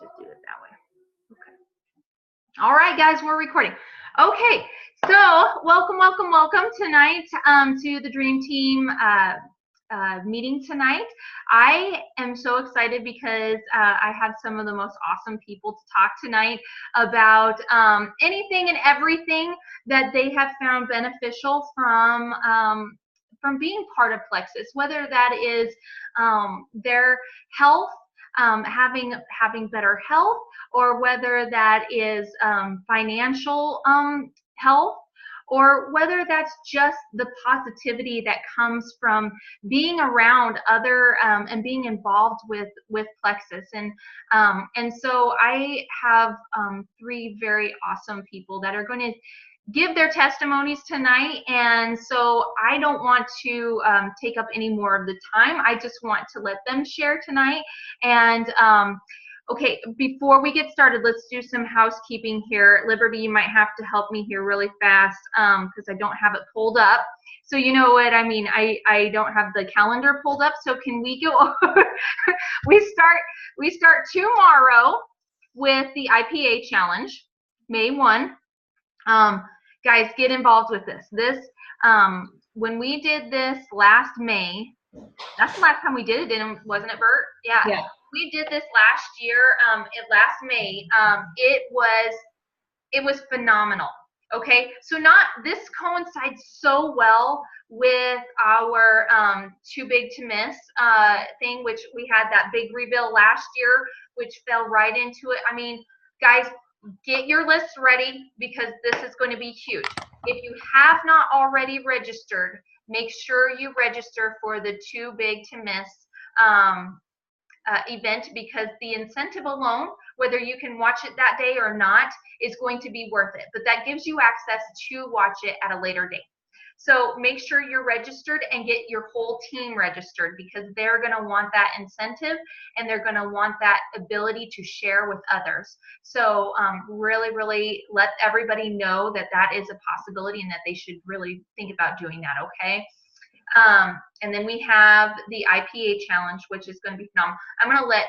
just do it that way. Okay. All right, guys, we're recording. Okay, so welcome tonight to the Dream Team meeting tonight. I am so excited because I have some of the most awesome people to talk tonight about anything and everything that they have found beneficial from being part of Plexus, whether that is their health, having better health, or whether that is financial health, or whether that's just the positivity that comes from being around other and being involved with Plexus. And so I have three very awesome people that are going to give their testimonies tonight, and so I don't want to take up any more of the time. I just want to let them share tonight. And okay, before we get started, let's do some housekeeping here. Liberty, you might have to help me here really fast because I don't have it pulled up. So you know what I mean, I don't have the calendar pulled up, so can we go over? we start tomorrow with the IPA challenge, May 1. Guys, get involved with this. When we did this last May, that's the last time we did it, wasn't it, Bert? Yeah. We did this last year, last May. It was phenomenal. Okay, so this coincides so well with our Too Big to Miss thing, which we had that big reveal last year, which fell right into it. I mean, guys, get your list ready because this is going to be huge. If you have not already registered, make sure you register for the Too Big to Miss event, because the incentive alone, whether you can watch it that day or not, is going to be worth it. But that gives you access to watch it at a later date. So make sure you're registered and get your whole team registered, because they're going to want that incentive and they're going to want that ability to share with others. So really, really let everybody know that that is a possibility and that they should really think about doing that, okay? And then we have the IPA challenge, which is going to be phenomenal. I'm going to let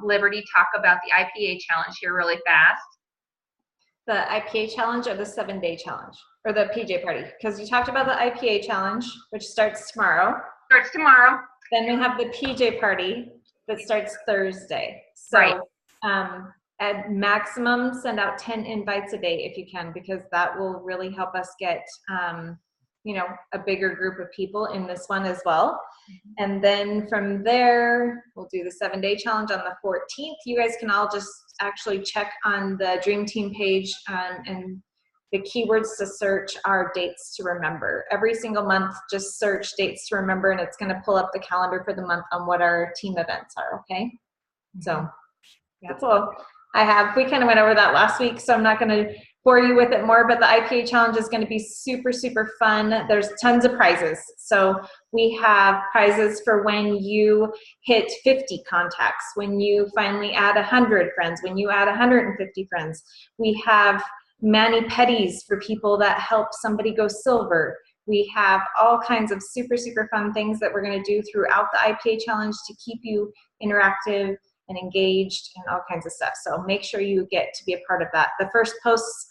Liberty talk about the IPA challenge here really fast. The IPA challenge or the 7-day challenge or the PJ party? Because you talked about the IPA challenge, which starts tomorrow. Starts tomorrow. Then we have the PJ party that starts Thursday. So right. At maximum, send out 10 invites a day if you can, because that will really help us get you know, a bigger group of people in this one as well. And then from there, we'll do the 7-day challenge on the 14th. You guys can all just actually check on the Dream Team page, and the keywords to search are dates to remember. Every single month, just search dates to remember, and it's going to pull up the calendar for the month on what our team events are, okay? So that's all I have. We kind of went over that last week, so I'm not going to bore you with it more, but the IPA challenge is going to be super, super fun. There's tons of prizes. So we have prizes for when you hit 50 contacts, when you finally add 100 friends, when you add 150 friends. We have mani-pedis for people that help somebody go silver. We have all kinds of super, super fun things that we're going to do throughout the IPA challenge to keep you interactive and engaged and all kinds of stuff. So make sure you get to be a part of that. The first posts,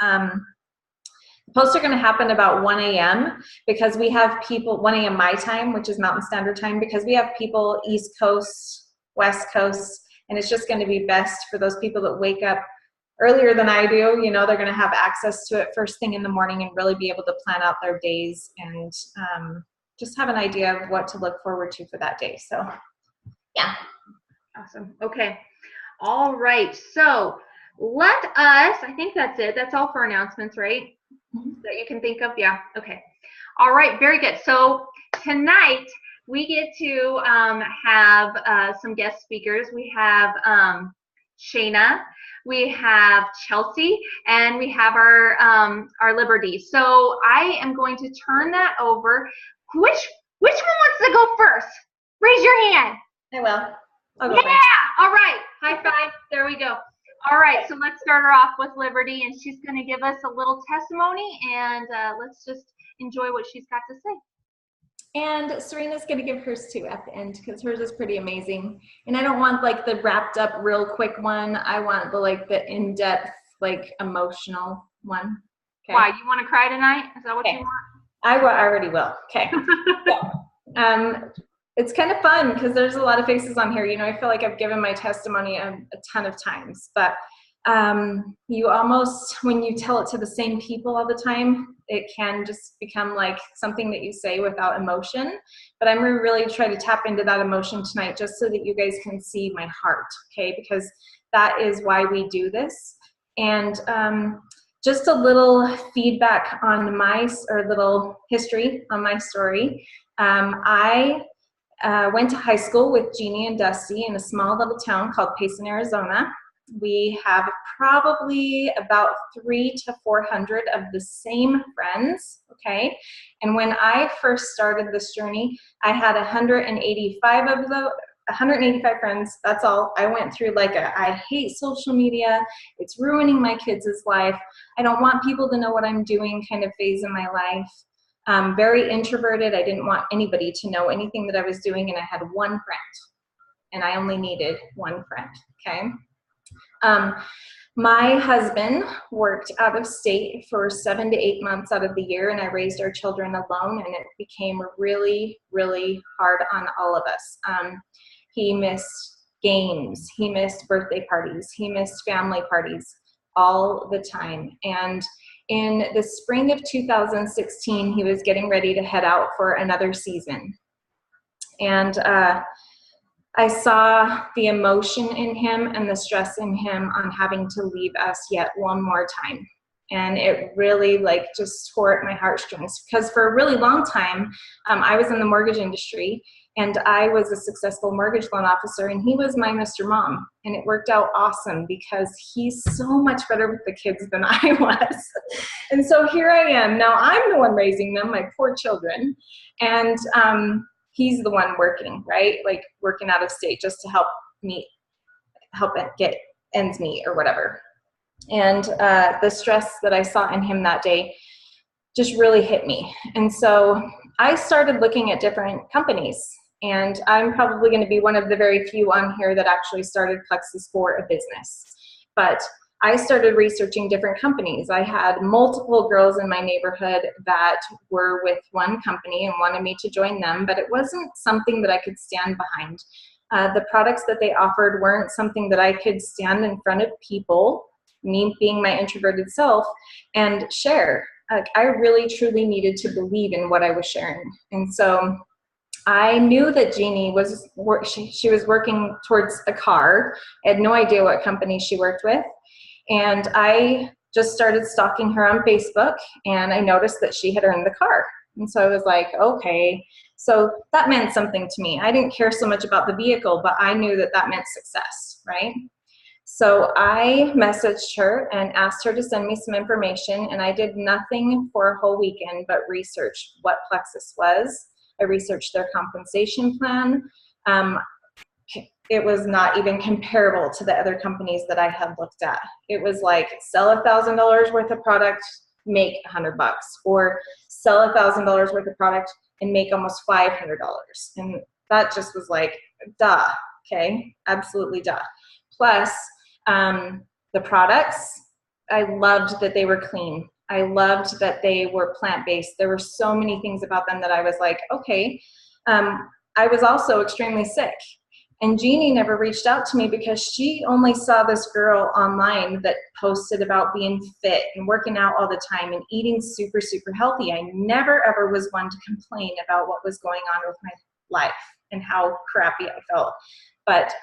posts are going to happen about 1 a.m. because we have people, 1 a.m. my time, which is Mountain Standard Time, because we have people East Coast, West Coast, and it's just going to be best for those people that wake up earlier than I do. You know, they're going to have access to it first thing in the morning and really be able to plan out their days and just have an idea of what to look forward to for that day. So, yeah. Awesome. Okay. All right. So let us, I think that's it. That's all for announcements, right? That you can think of? Yeah. Okay. All right. Very good. So tonight we get to have some guest speakers. We have Shayna, we have Chelsea, and we have our Liberty. So I am going to turn that over. Which one wants to go first? Raise your hand. I will. Yeah, all right, high five, there we go. All right, so let's start her off with Liberty, and she's going to give us a little testimony, and let's just enjoy what she's got to say. And Serena's going to give hers too at the end because hers is pretty amazing. And I don't want like the wrapped up real quick one. I want the like the in-depth, like emotional one. Okay. Why? You want to cry tonight? Is that what you want? I already will. Okay. So, it's kind of fun because there's a lot of faces on here. You know, I feel like I've given my testimony a ton of times, but you almost, when you tell it to the same people all the time, it can just become like something that you say without emotion. But I'm going to really try to tap into that emotion tonight just so that you guys can see my heart, okay? Because that is why we do this. And just a little feedback on or little history on my story. I went to high school with Jeannie and Dusty in a small little town called Payson, Arizona. We have probably about 300 to 400 of the same friends, okay? And when I first started this journey, I had 185 friends. That's all. I went through like I hate social media. It's ruining my kids' life. I don't want people to know what I'm doing kind of phase in my life. Very introverted. I didn't want anybody to know anything that I was doing, and I had one friend, and I only needed one friend, okay? My husband worked out of state for 7 to 8 months out of the year, and I raised our children alone, and it became really, really hard on all of us. He missed games, he missed birthday parties, he missed family parties all the time. And in the spring of 2016, he was getting ready to head out for another season. And I saw the emotion in him and the stress in him on having to leave us yet one more time. And it really like just tore at my heartstrings because for a really long time, I was in the mortgage industry and I was a successful mortgage loan officer and he was my Mr. Mom. And it worked out awesome because he's so much better with the kids than I was. And so here I am. Now I'm the one raising them, my poor children. And he's the one working, right? Like working out of state just to help it get ends meet or whatever. And the stress that I saw in him that day just really hit me. And so I started looking at different companies. And I'm probably going to be one of the very few on here that actually started Plexus for a business. But I started researching different companies. I had multiple girls in my neighborhood that were with one company and wanted me to join them, but it wasn't something that I could stand behind. The products that they offered weren't something that I could stand in front of people, me being my introverted self, and share. Like, I really truly needed to believe in what I was sharing. And so I knew that Jeannie was working towards a car. I had no idea what company she worked with. And I just started stalking her on Facebook, and I noticed that she had earned the car. And so I was like, okay. So that meant something to me. I didn't care so much about the vehicle, but I knew that that meant success, right? So I messaged her and asked her to send me some information, and I did nothing for a whole weekend but research what Plexus was. I researched their compensation plan. It was not even comparable to the other companies that I had looked at. It was like sell $1,000 worth of product, make $100, or sell $1,000 worth of product and make almost $500. And that just was like, duh, okay, absolutely duh. Plus, the products, I loved that they were clean. I loved that they were plant-based. There were so many things about them that I was like, okay. I was also extremely sick. And Jeannie never reached out to me because she only saw this girl online that posted about being fit and working out all the time and eating super, super healthy. I never ever was one to complain about what was going on with my life and how crappy I felt. But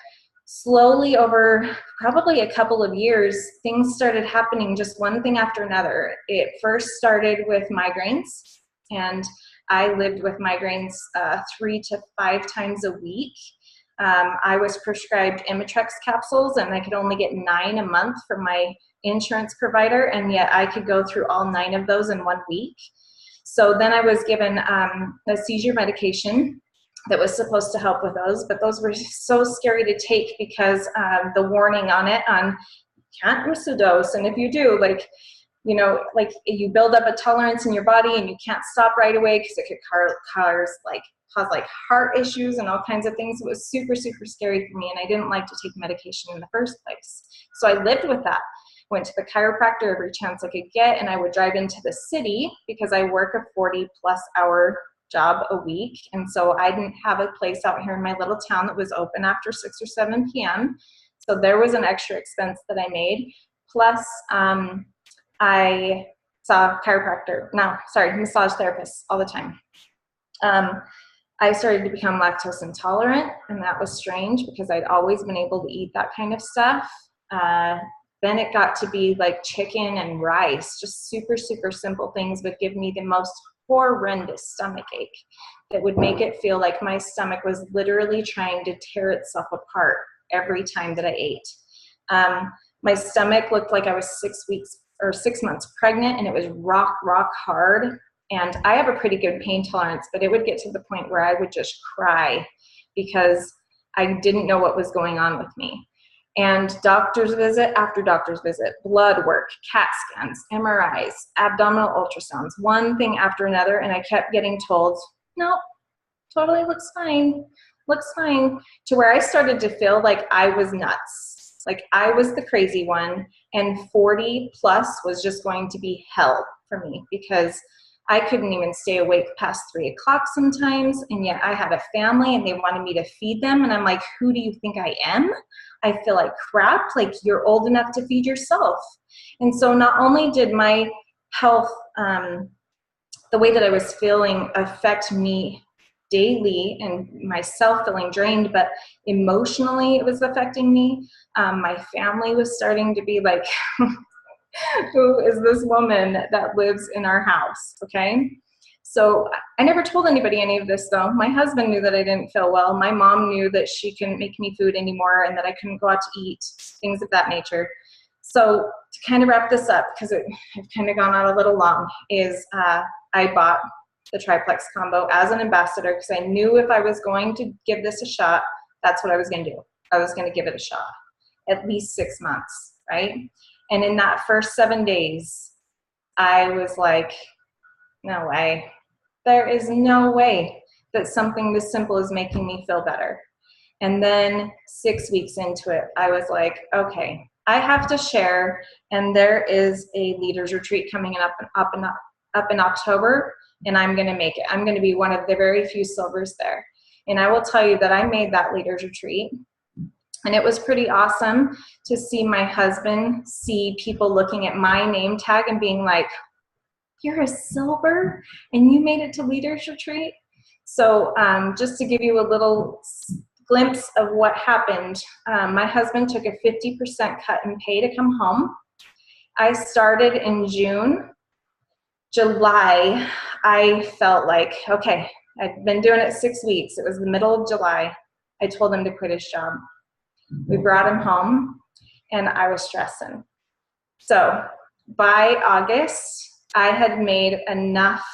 slowly over probably a couple of years, things started happening just one thing after another. It first started with migraines, and I lived with migraines 3 to 5 times a week. I was prescribed Imitrex capsules, and I could only get 9 a month from my insurance provider, and yet I could go through all 9 of those in 1 week. So then I was given a seizure medication that was supposed to help with those, but those were so scary to take because the warning on it on can't misdose, and if you do, like, you know, like you build up a tolerance in your body and you can't stop right away because it could cause like heart issues and all kinds of things. It was super, super scary for me, and I didn't like to take medication in the first place. So I lived with that. Went to the chiropractor every chance I could get, and I would drive into the city because I work a 40+ hour job a week. And so I didn't have a place out here in my little town that was open after 6 or 7 p.m. So there was an extra expense that I made. Plus, I saw massage therapists all the time. I started to become lactose intolerant, and that was strange because I'd always been able to eat that kind of stuff. Then it got to be like chicken and rice, just super, super simple things would give me the most horrendous stomach ache that would make it feel like my stomach was literally trying to tear itself apart every time that I ate. My stomach looked like I was 6 months pregnant, and it was rock hard. And I have a pretty good pain tolerance, but it would get to the point where I would just cry because I didn't know what was going on with me. And doctor's visit after doctor's visit, blood work, CAT scans, MRIs, abdominal ultrasounds, one thing after another. And I kept getting told, no, totally looks fine, to where I started to feel like I was nuts. Like I was the crazy one, and 40+ was just going to be hell for me because I couldn't even stay awake past 3 o'clock sometimes, and yet I had a family and they wanted me to feed them, and I'm like, who do you think I am? I feel like crap. Like, you're old enough to feed yourself. And so not only did my health, the way that I was feeling affect me daily and myself feeling drained, but emotionally it was affecting me. My family was starting to be like, who is this woman that lives in our house? Okay. So I never told anybody any of this though. My husband knew that I didn't feel well. My mom knew that she couldn't make me food anymore and that I couldn't go out to eat, things of that nature. So to kind of wrap this up, because I've kind of gone on a little long, is I bought the Triplex combo as an ambassador because I knew if I was going to give this a shot, that's what I was going to do. I was going to give it a shot, at least 6 months, right? And in that first 7 days, I was like, no way. There is no way that something this simple is making me feel better. And then 6 weeks into it, I was like, okay, I have to share. And there is a leaders retreat coming up in October, and I'm going to make it. I'm going to be one of the very few silvers there. And I will tell you that I made that leaders retreat. And it was pretty awesome to see my husband see people looking at my name tag and being like, you're a silver and you made it to leaders retreat. So just to give you a little glimpse of what happened, my husband took a 50% cut in pay to come home. I started in June. July, I felt like, okay, I've been doing it 6 weeks. It was the middle of July. I told him to quit his job. We brought him home, and I was stressing. So by August, I had made enough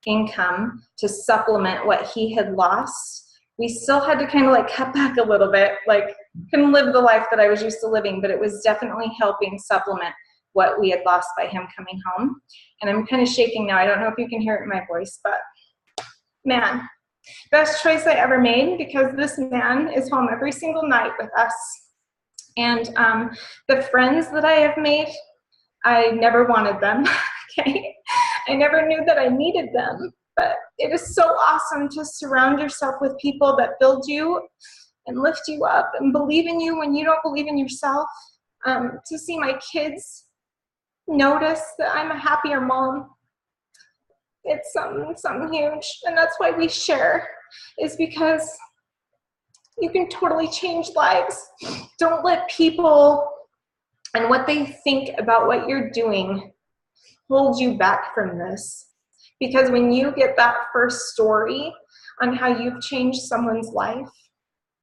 income to supplement what he had lost. We still had to kind of like cut back a little bit, like couldn't live the life that I was used to living, but it was definitely helping supplement what we had lost by him coming home. And I'm kind of shaking now. I don't know if you can hear it in my voice, but man, best choice I ever made, because this man is home every single night with us. And the friends that I have made, I never wanted them, okay? I never knew that I needed them, but it is so awesome to surround yourself with people that build you and lift you up and believe in you when you don't believe in yourself. To see my kids notice that I'm a happier mom, it's something huge. And that's why we share, is because you can totally change lives. Don't let people and what they think about what you're doing hold you back from this. Because when you get that first story on how you've changed someone's life,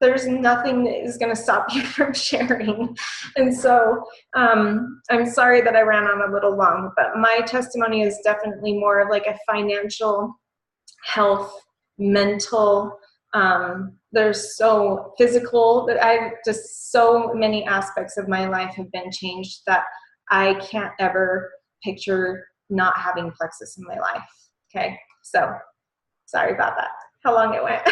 there's nothing that is going to stop you from sharing. And so I'm sorry that I ran on a little long, but my testimony is definitely more of like a financial, health, mental, there's so physical, that I've just, so many aspects of my life have been changed that I can't ever picture not having plexus in my life. Okay, so sorry about that. How long it went.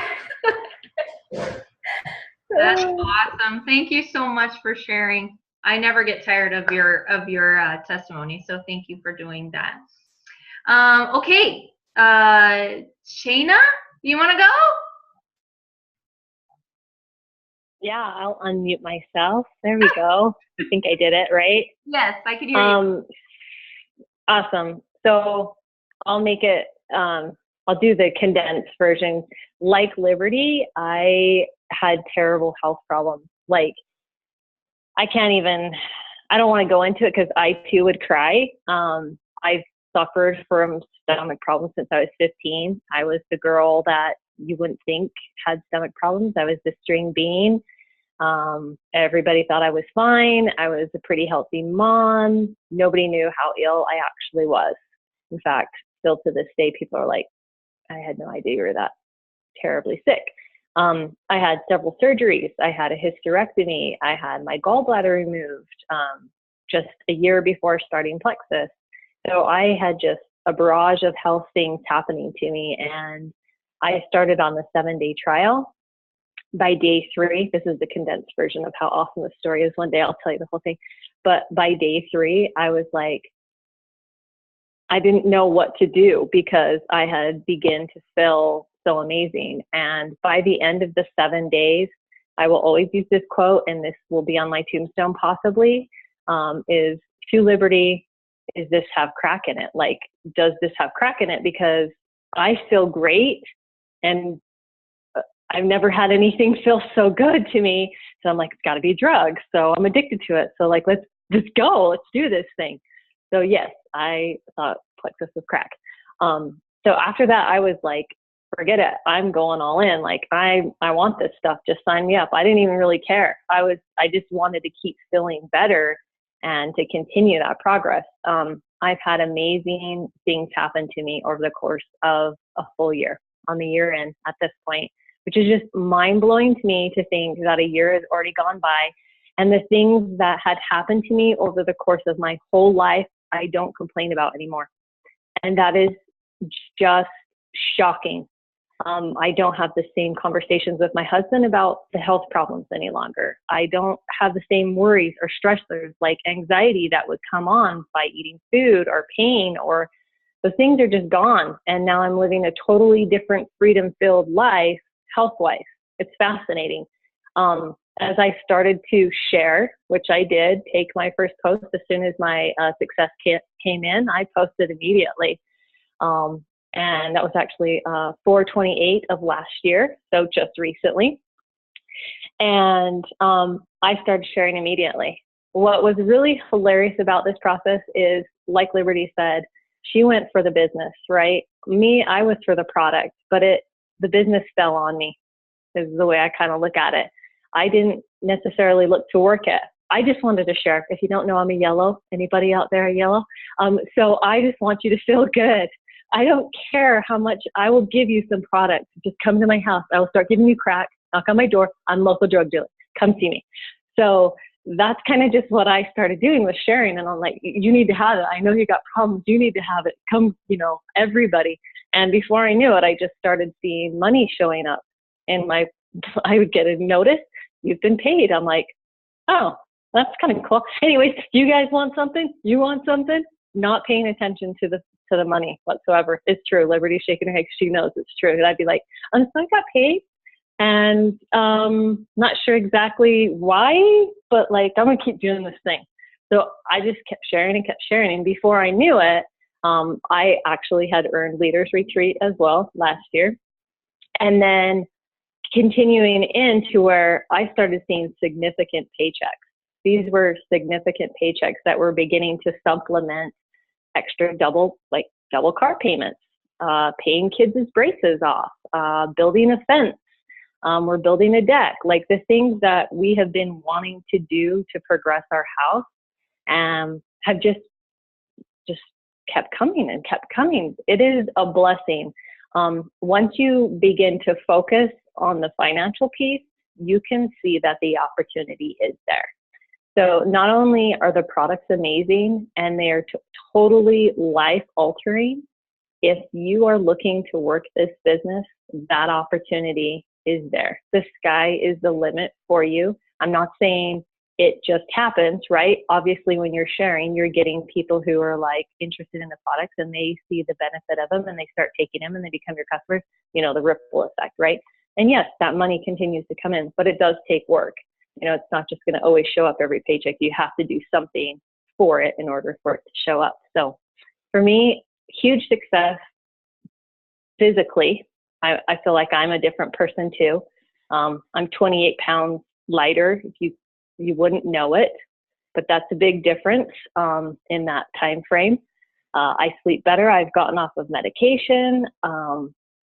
That's awesome. Thank you so much for sharing. I never get tired of your testimony, so thank you for doing that. Okay, Shayna, you want to go? Yeah, I'll unmute myself. There we go. I think I did it right. Yes, I can hear you. Awesome. So I'll make it, I'll do the condensed version. Like Liberty, I had terrible health problems. Like, I don't want to go into it because I too would cry. I've suffered from stomach problems since I was 15. I was the girl that you wouldn't think had stomach problems. I was the string bean. Everybody thought I was fine. I was a pretty healthy mom. Nobody knew how ill I actually was. In fact, still to this day, people are like, I had no idea you were that terribly sick. I had several surgeries. I had a hysterectomy. I had my gallbladder removed just a year before starting Plexus. So I had just a barrage of health things happening to me. And I started on the 7-day trial. By day 3, this is the condensed version of how awesome the story is. One day I'll tell you the whole thing. But by day 3, I was like, I didn't know what to do because I had begun to feel so amazing. And by the end of the 7 days, I will always use this quote, and this will be on my tombstone possibly, is to Liberty, is this have crack in it? Like, does this have crack in it? Because I feel great and I've never had anything feel so good to me. So I'm like, it's got to be drugs. So I'm addicted to it. So like, let's just go. Let's do this thing. So yes, I thought Plexus was crack. So after that, I was like, forget it. I'm going all in. Like, I want this stuff. Just sign me up. I didn't even really care. I just wanted to keep feeling better and to continue that progress. I've had amazing things happen to me over the course of a full year, on the year end at this point, which is just mind blowing to me to think that a year has already gone by. And the things that had happened to me over the course of my whole life, I don't complain about anymore. And that is just shocking. I don't have the same conversations with my husband about the health problems any longer. I don't have the same worries or stressors like anxiety that would come on by eating food or pain, or those things are just gone. And now I'm living a totally different freedom-filled life, health-wise. It's fascinating. As I started to share, which I did, take my first post as soon as my success came in, I posted immediately. And that was actually 4/28 of last year, so just recently. And I started sharing immediately. What was really hilarious about this process is, like Liberty said, she went for the business, right? Me, I was for the product, but the business fell on me, is the way I kind of look at it. I didn't necessarily look to work it. I just wanted to share. If you don't know, I'm a yellow. Anybody out there a yellow? So I just want you to feel good. I don't care how much. I will give you some products. Just come to my house. I will start giving you crack, knock on my door. I'm a local drug dealer. Come see me. So that's kind of just what I started doing, was sharing. And I'm like, you need to have it. I know you got problems. You need to have it. Come, everybody. And before I knew it, I just started seeing money showing up. And I would get a notice, you've been paid. I'm like, oh, that's kind of cool. Anyways, you guys want something? You want something? Not paying attention to the money whatsoever. It's true. Liberty's shaking her head. She knows it's true. And I'd be like, so I got paid, and not sure exactly why, but like, I'm gonna keep doing this thing. So I just kept sharing and kept sharing. And before I knew it, I actually had earned Leaders Retreat as well last year. And then continuing into where I started seeing significant paychecks. These were significant paychecks that were beginning to supplement extra double car payments, paying kids' braces off, building a fence. We're building a deck, like the things that we have been wanting to do to progress our house, have just kept coming and kept coming. It is a blessing. Once you begin to focus on the financial piece, you can see that the opportunity is there. So not only are the products amazing and they are totally life altering, if you are looking to work this business, that opportunity is there. The sky is the limit for you. I'm not saying it just happens, right? Obviously, when you're sharing, you're getting people who are like interested in the products and they see the benefit of them and they start taking them and they become your customers, you know, the ripple effect, right? And yes, that money continues to come in, but it does take work. You know, it's not just going to always show up every paycheck. You have to do something for it in order for it to show up. So for me, huge success physically. I feel like I'm a different person too. I'm 28 pounds lighter. If you wouldn't know it, but that's a big difference in that time frame. I sleep better. I've gotten off of medication.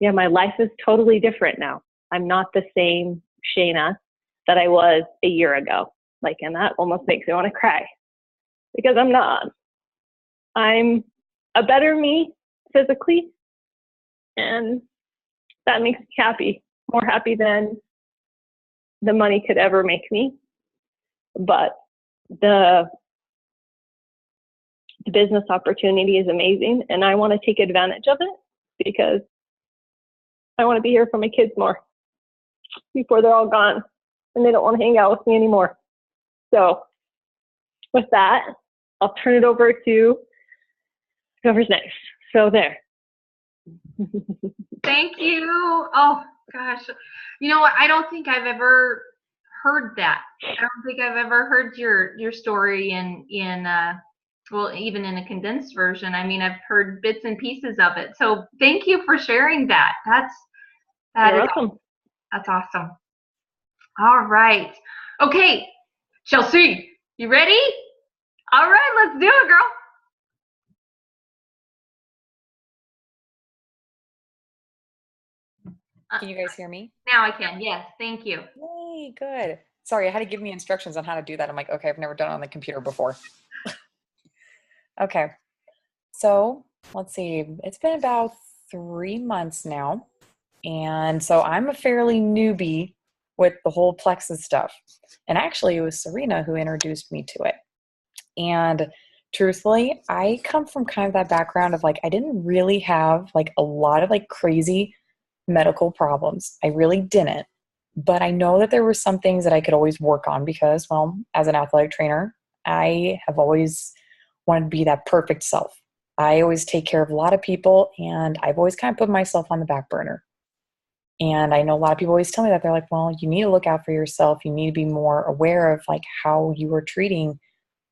Yeah, my life is totally different now. I'm not the same Shayna that I was a year ago. Like, and that almost makes me want to cry because I'm not. I'm a better me physically, and that makes me happy, more happy than the money could ever make me. But the business opportunity is amazing, and I want to take advantage of it because I want to be here for my kids more before they're all gone and they don't want to hang out with me anymore. So with that, I'll turn it over to whoever's next. So there. Thank you. Oh gosh. You know what? I don't think I've ever heard that. I don't think I've ever heard your story in well, even in a condensed version. I mean, I've heard bits and pieces of it. So thank you for sharing that. You're welcome. That's awesome. All right. Okay, Chelsea, you ready? All right, let's do it, girl. Can you guys hear me? Now I can. Yes, thank you. Yay, good. Sorry, I had to give me instructions on how to do that. I'm like, okay, I've never done it on the computer before. Okay, so let's see. It's been about 3 months now. And so I'm a fairly newbie with the whole Plexus stuff. And actually, it was Serena who introduced me to it. And truthfully, I come from kind of that background of like, I didn't really have like a lot of like crazy medical problems. I really didn't. But I know that there were some things that I could always work on because, well, as an athletic trainer, I have always wanted to be that perfect self. I always take care of a lot of people, and I've always kind of put myself on the back burner. And I know a lot of people always tell me that. They're like, well, you need to look out for yourself. You need to be more aware of like how you are treating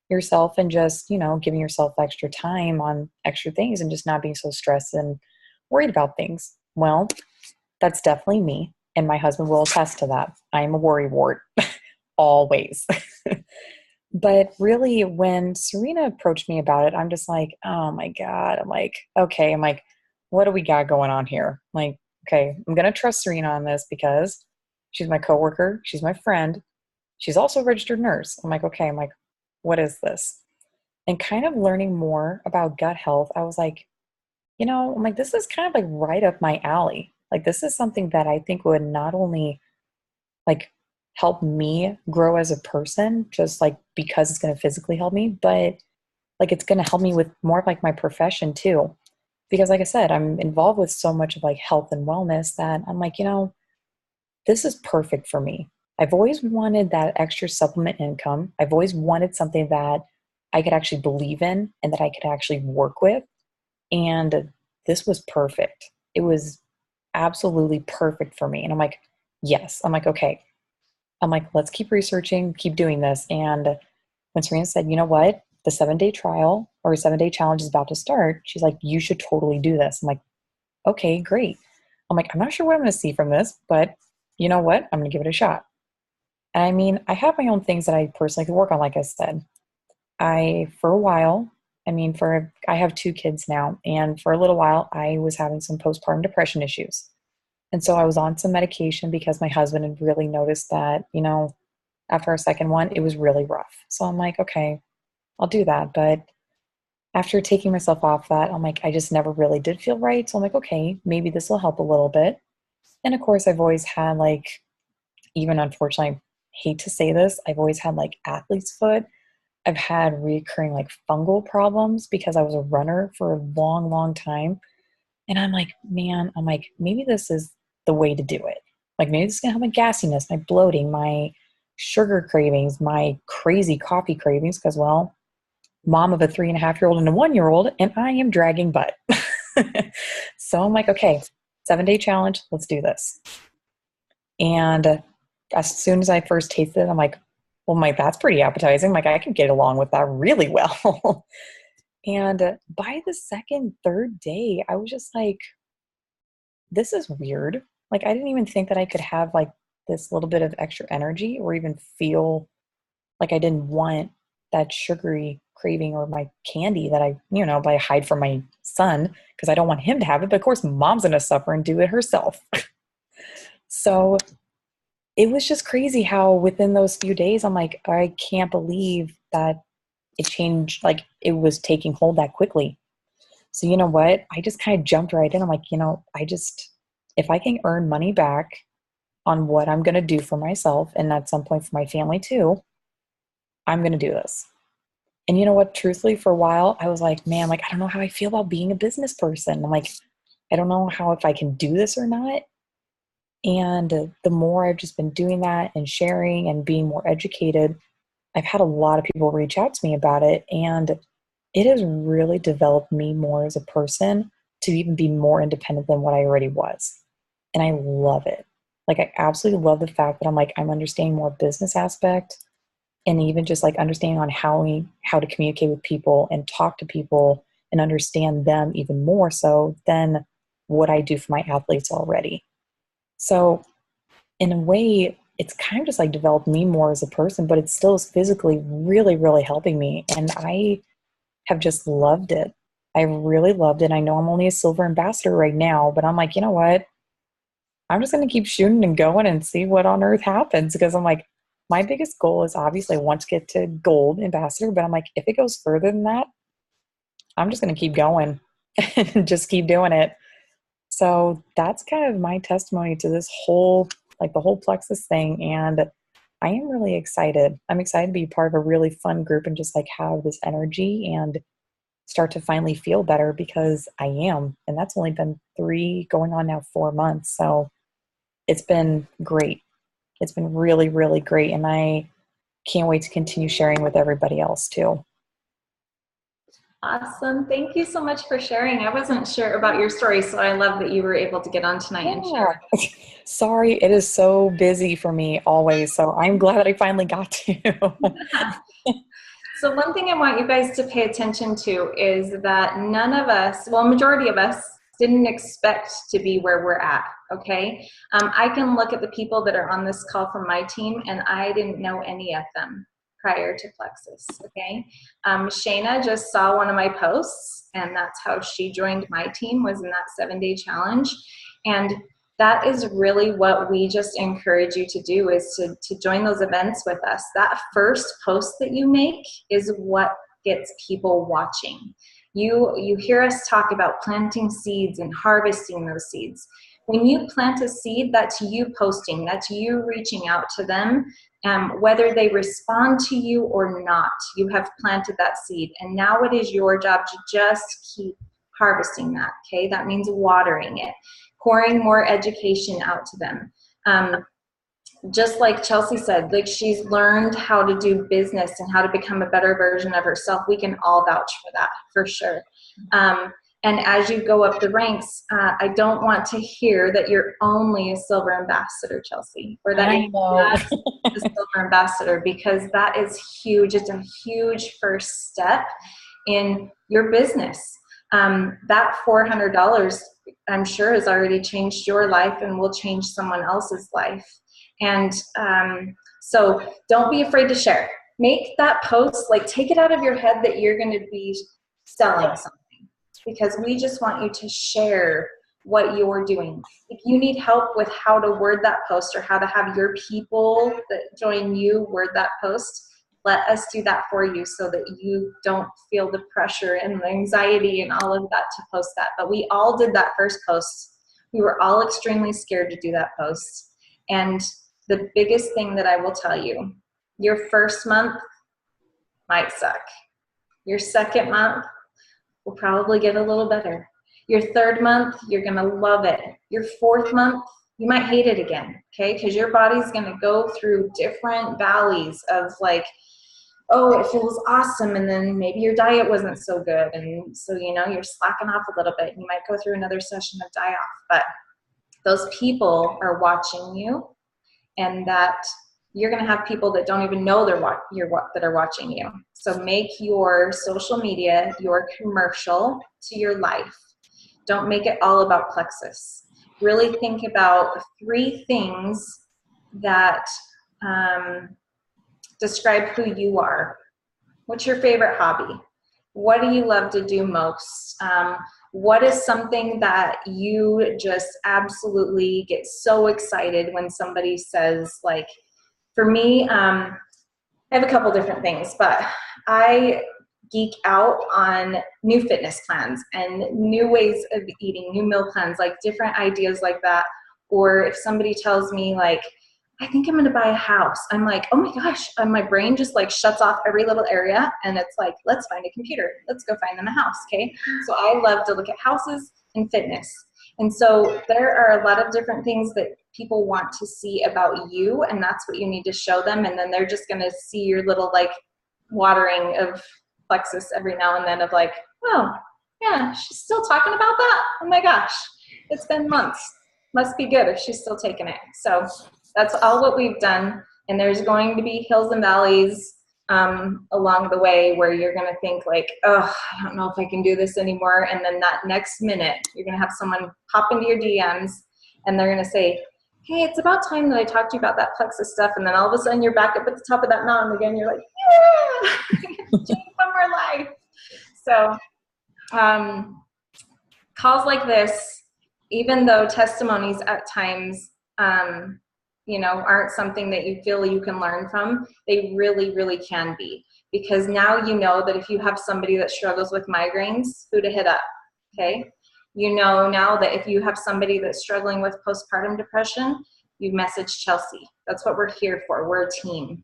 yourself and just, you know, giving yourself extra time on extra things and just not being so stressed and worried about things. Well, that's definitely me. And my husband will attest to that. I'm a worry wart always. But really, when Serena approached me about it, I'm just like, oh my God. I'm like, okay. I'm like, what do we got going on here? I'm like, okay, I'm going to trust Serena on this because she's my coworker. She's my friend. She's also a registered nurse. I'm like, okay. I'm like, what is this? And kind of learning more about gut health, I was like, you know, I'm like, this is kind of like right up my alley. Like, this is something that I think would not only like help me grow as a person, just like because it's going to physically help me, but like it's going to help me with more of like my profession too. Because like I said, I'm involved with so much of like health and wellness that I'm like, you know, this is perfect for me. I've always wanted that extra supplement income. I've always wanted something that I could actually believe in and that I could actually work with. And this was perfect. It was absolutely perfect for me. And I'm like, yes. I'm like, okay. I'm like, let's keep researching, keep doing this. And when Serena said, you know what, the 7-day trial or 7-day challenge is about to start, she's like, you should totally do this. I'm like, okay, great. I'm like, I'm not sure what I'm going to see from this, but you know what? I'm going to give it a shot. And I mean, I have my own things that I personally could work on. Like I said, for a while, I have 2 kids now. And for a little while, I was having some postpartum depression issues. And so I was on some medication because my husband had really noticed that, you know, after our second one, it was really rough. So I'm like, okay, I'll do that. But after taking myself off that, I'm like, I just never really did feel right. So I'm like, okay, maybe this will help a little bit. And of course, I've always had like, even unfortunately, hate to say this, I've always had like athlete's foot. I've had recurring like fungal problems because I was a runner for a long, long time. And I'm like, man, I'm like, maybe this is the way to do it. Like maybe this is gonna help my gassiness, my bloating, my sugar cravings, my crazy coffee cravings, because well, mom of a 3.5-year-old and a 1-year-old, and I am dragging butt. So I'm like, okay, 7-day challenge, let's do this. And as soon as I first tasted it, I'm like, well, that's pretty appetizing. Like I can get along with that really well. And by the second, third day, I was just like, this is weird. Like I didn't even think that I could have like this little bit of extra energy or even feel like I didn't want that sugary craving or my candy that but I hide from my son because I don't want him to have it. But of course, mom's going to suffer and do it herself. So it was just crazy how within those few days, I'm like, I can't believe that it changed. Like it was taking hold that quickly. So you know what? I just kind of jumped right in. I'm like, if I can earn money back on what I'm going to do for myself and at some point for my family too, I'm going to do this. And you know what? Truthfully, for a while, I was like, man, like, I don't know how I feel about being a business person. I'm like, I don't know if I can do this or not. And the more I've just been doing that and sharing and being more educated, I've had a lot of people reach out to me about it. And it has really developed me more as a person to even be more independent than what I already was. And I love it. Like, I absolutely love the fact that I'm understanding more business aspect and even just like understanding on how to communicate with people and talk to people and understand them even more so than what I do for my athletes already. So in a way, it's kind of just like developed me more as a person, but it still is physically really, really helping me. And I have just loved it. I really loved it. I know I'm only a silver ambassador right now, but I'm like, you know what? I'm just going to keep shooting and going and see what on earth happens, because I'm like, my biggest goal is obviously I want to get to gold ambassador, but I'm like, if it goes further than that, I'm just going to keep going and just keep doing it. So that's kind of my testimony to this whole, like the whole Plexus thing. And I am really excited. I'm excited to be part of a really fun group and just like have this energy and start to finally feel better, because I am. And that's only been 3 going on now 4 months. So it's been great. It's been really, really great. And I can't wait to continue sharing with everybody else too. Awesome. Thank you so much for sharing. I wasn't sure about your story, so I love that you were able to get on tonight and share. Sorry, it is so busy for me always. So I'm glad that I finally got to. So one thing I want you guys to pay attention to is that none of us, well, majority of us, didn't expect to be where we're at, okay? I can look at the people that are on this call from my team, and I didn't know any of them prior to Plexus, okay? Shayna just saw one of my posts, and that's how she joined my team, was in that 7-day challenge. And that is really what we just encourage you to do, is to join those events with us. That first post that you make is what gets people watching. You hear us talk about planting seeds and harvesting those seeds. When you plant a seed, that's you posting, that's you reaching out to them. Whether they respond to you or not, you have planted that seed. And now it is your job to just keep harvesting that, okay? That means watering it, pouring more education out to them. Just like Chelsea said, like she's learned how to do business and how to become a better version of herself. We can all vouch for that, for sure. And as you go up the ranks, I don't want to hear that you're only a silver ambassador, Chelsea, or that you're not a silver ambassador, because that is huge. It's a huge first step in your business. That $400, I'm sure, has already changed your life and will change someone else's life. And so don't be afraid to share. Make that post, like take it out of your head that you're going to be selling something, because we just want you to share what you're doing. If you need help with how to word that post or how to have your people that join you word that post, let us do that for you so that you don't feel the pressure and the anxiety and all of that to post that. But we all did that first post. We were all extremely scared to do that post. And the biggest thing that I will tell you, your first month might suck. Your second month will probably get a little better. Your third month, you're going to love it. Your fourth month, you might hate it again, okay? Because your body's going to go through different valleys of like, oh, it feels awesome, and then maybe your diet wasn't so good, and so, you know, you're slacking off a little bit. You might go through another session of die off, but those people are watching you, and that you're going to have people that don't even know that are watching you. So make your social media your commercial to your life. Don't make it all about Plexus. Really think about 3 things that describe who you are. What's your favorite hobby? What do you love to do most? What is something that you just absolutely get so excited when somebody says, like, for me, I have a couple different things, but I geek out on new fitness plans and new ways of eating, new meal plans, like different ideas like that. Or if somebody tells me, like, I think I'm going to buy a house, I'm like, oh my gosh, and my brain just like shuts off every little area, and it's like, let's find a computer, let's go find them a house. Okay. So I love to look at houses and fitness. And so there are a lot of different things that people want to see about you, and that's what you need to show them. And then they're just going to see your little like watering of Plexus every now and then of like, oh yeah, she's still talking about that. Oh my gosh, it's been months. Must be good if she's still taking it. So that's all what we've done. And there's going to be hills and valleys along the way where you're going to think like, oh, I don't know if I can do this anymore. And then that next minute, you're going to have someone pop into your DMs and they're going to say, hey, it's about time that I talked to you about that Plexus stuff. And then all of a sudden you're back up at the top of that mountain again. You're like, yeah, change one more life. So calls like this, even though testimonies at times, you know, aren't something that you feel you can learn from, they really, really can be. Because now you know that if you have somebody that struggles with migraines, who to hit up, okay? You know now that if you have somebody that's struggling with postpartum depression, you message Chelsea. That's what we're here for. We're a team.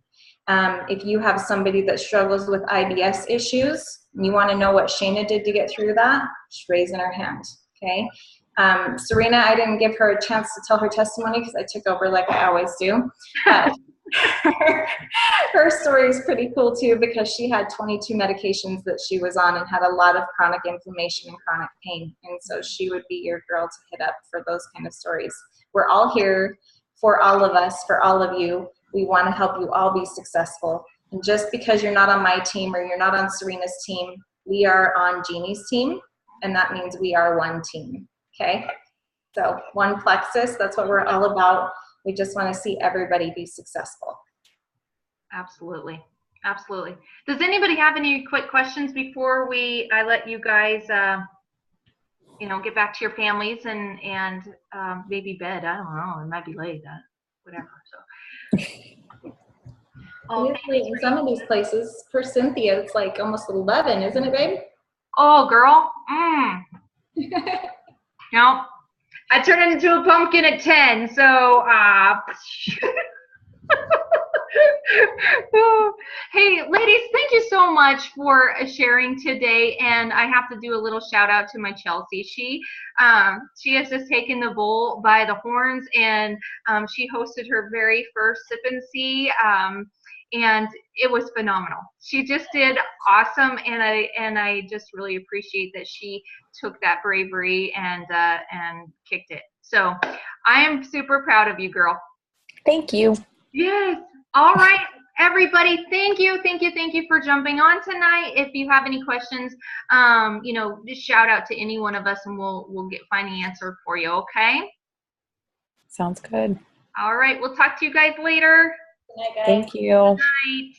If you have somebody that struggles with IBS issues, and you want to know what Shayna did to get through that, she's raising her hand, okay? Serena, I didn't give her a chance to tell her testimony because I took over like I always do. Her story is pretty cool too, because she had 22 medications that she was on and had a lot of chronic inflammation and chronic pain. And so she would be your girl to hit up for those kind of stories. We're all here for all of us, for all of you. We want to help you all be successful. And just because you're not on my team or you're not on Serena's team, we are on Jeannie's team, and that means we are one team. Okay, so one Plexus, that's what we're all about. We just want to see everybody be successful. Absolutely. Absolutely. Does anybody have any quick questions before I let you guys, you know, get back to your families and maybe bed? I don't know. It might be late. Whatever. So. Oh, in some of these places, for Cynthia, it's like almost 11, isn't it, babe? Oh, girl. No, I turned into a pumpkin at 10, so hey, ladies, thank you so much for sharing today. And I have to do a little shout out to my Chelsea. She has just taken the bull by the horns, and she hosted her very first Sip and See, and it was phenomenal. She just did awesome, and I just really appreciate that she took that bravery and kicked it. So I am super proud of you, girl. Thank you. Yes. All right, everybody. Thank you for jumping on tonight. If you have any questions, you know, just shout out to any one of us, and we'll find the answer for you. Okay. Sounds good. All right. We'll talk to you guys later. Good night, guys. Thank you. Good night.